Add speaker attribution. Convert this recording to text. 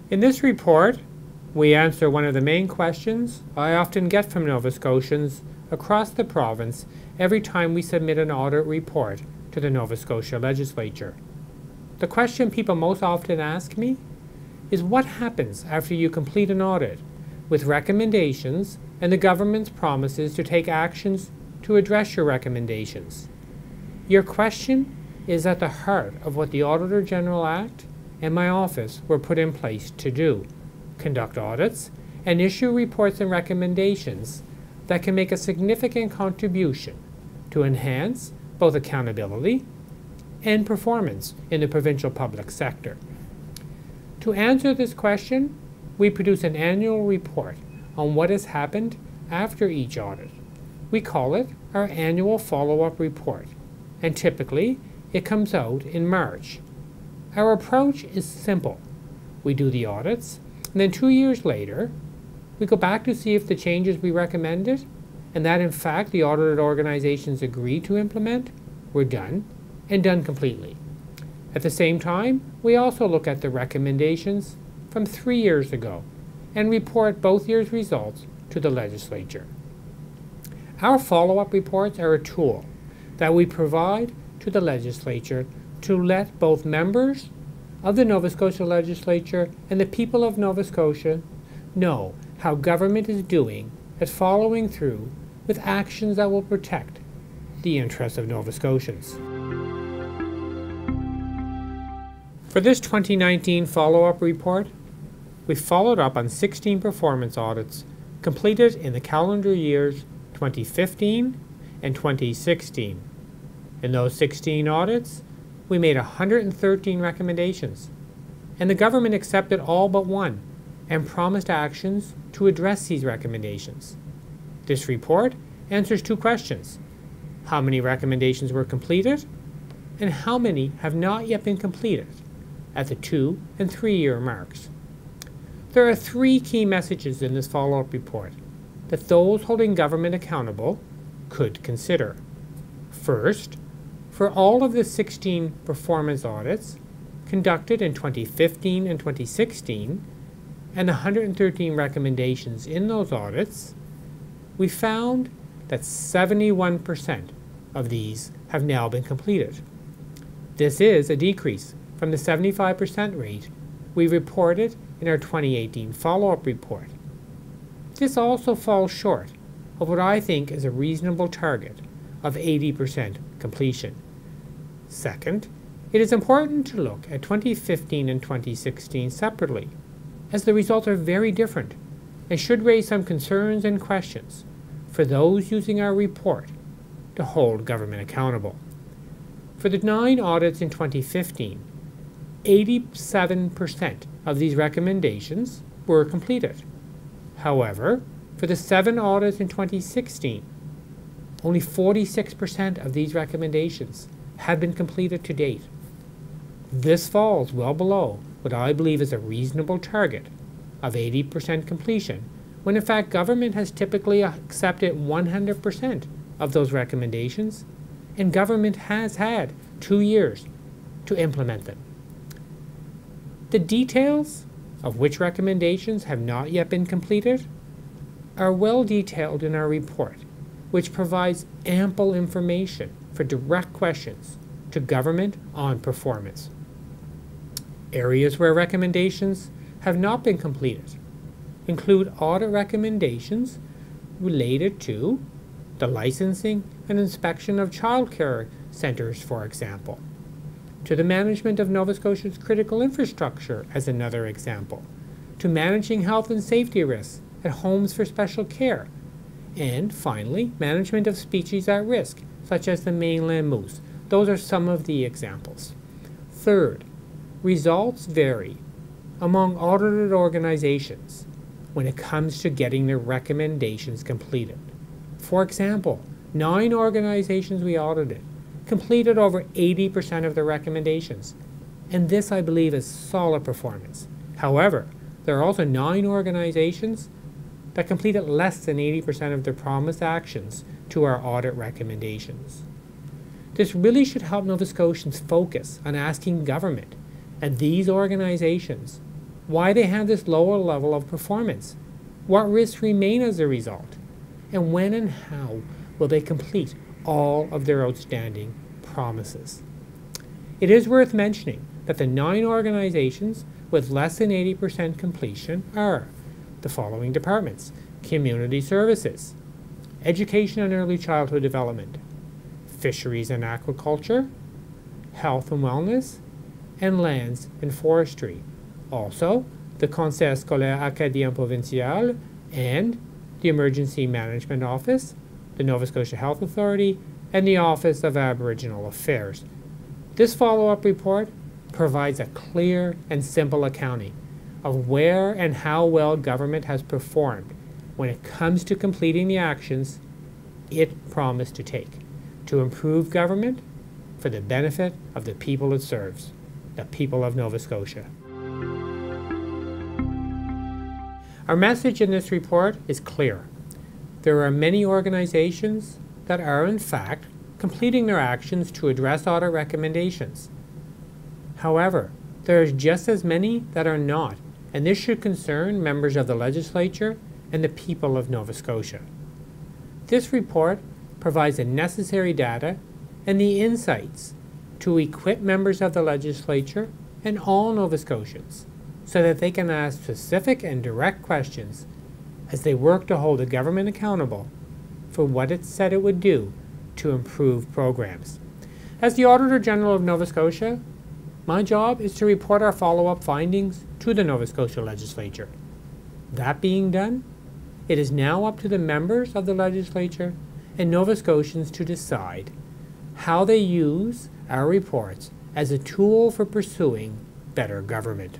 Speaker 1: In this report, we answer one of the main questions I often get from Nova Scotians across the province every time we submit an audit report to the Nova Scotia Legislature. The question people most often ask me is what happens after you complete an audit with recommendations and the government's promises to take actions to address your recommendations. Your question is at the heart of what the Auditor General Act and my office were put in place to do: conduct audits and issue reports and recommendations that can make a significant contribution to enhance both accountability and performance in the provincial public sector. To answer this question, we produce an annual report on what has happened after each audit. We call it our annual follow-up report, and typically it comes out in March. Our approach is simple. We do the audits, and then 2 years later, we go back to see if the changes we recommended, and that in fact the audited organizations agree to implement, were done, and done completely. At the same time, we also look at the recommendations from 3 years ago and report both years' results to the legislature. Our follow-up reports are a tool that we provide to the legislature to let both members of the Nova Scotia legislature and the people of Nova Scotia know how government is doing at following through with actions that will protect the interests of Nova Scotians. For this 2019 follow-up report, we followed up on 16 performance audits completed in the calendar years 2015 and 2016. In those 16 audits, we made 113 recommendations, and the government accepted all but one and promised actions to address these recommendations. This report answers two questions: how many recommendations were completed, and how many have not yet been completed at the 2 and 3 year marks. There are three key messages in this follow-up report that those holding government accountable could consider. First, for all of the 16 performance audits conducted in 2015 and 2016, and the 113 recommendations in those audits, we found that 71% of these have now been completed. This is a decrease from the 75% rate we reported in our 2018 follow-up report. This also falls short of what I think is a reasonable target of 80% completion. Second, it is important to look at 2015 and 2016 separately, as the results are very different and should raise some concerns and questions for those using our report to hold government accountable. For the 9 audits in 2015, 87% of these recommendations were completed. However, for the 7 audits in 2016, only 46% of these recommendations have been completed to date. This falls well below what I believe is a reasonable target of 80% completion, when in fact government has typically accepted 100% of those recommendations, and government has had 2 years to implement them. The details of which recommendations have not yet been completed are well detailed in our report, which provides ample information for direct questions to government on performance. Areas where recommendations have not been completed include audit recommendations related to the licensing and inspection of childcare centres, for example, to the management of Nova Scotia's critical infrastructure as another example, to managing health and safety risks at homes for special care, and finally, management of species at risk, such as the mainland moose. Those are some of the examples. Third, results vary among audited organizations when it comes to getting their recommendations completed. For example, 9 organizations we audited completed over 80% of their recommendations, and this I believe is solid performance. However, there are also 9 organizations that completed less than 80% of their promised actions to our audit recommendations. This really should help Nova Scotians focus on asking government and these organizations why they have this lower level of performance, what risks remain as a result, and when and how will they complete all of their outstanding promises. It is worth mentioning that the 9 organizations with less than 80% completion are the following departments: Community Services, Education and Early Childhood Development, Fisheries and Aquaculture, Health and Wellness, and Lands and Forestry. Also, the Conseil Scolaire Acadien Provincial and the Emergency Management Office, the Nova Scotia Health Authority, and the Office of Aboriginal Affairs. This follow-up report provides a clear and simple accounting of where and how well government has performed when it comes to completing the actions it promised to take to improve government for the benefit of the people it serves, the people of Nova Scotia. Our message in this report is clear. There are many organizations that are in fact completing their actions to address audit recommendations. However, there is just as many that are not, and this should concern members of the legislature and the people of Nova Scotia. This report provides the necessary data and the insights to equip members of the legislature and all Nova Scotians so that they can ask specific and direct questions as they work to hold the government accountable for what it said it would do to improve programs. As the Auditor General of Nova Scotia, my job is to report our follow-up findings to the Nova Scotia Legislature. That being done, it is now up to the members of the legislature and Nova Scotians to decide how they use our reports as a tool for pursuing better government.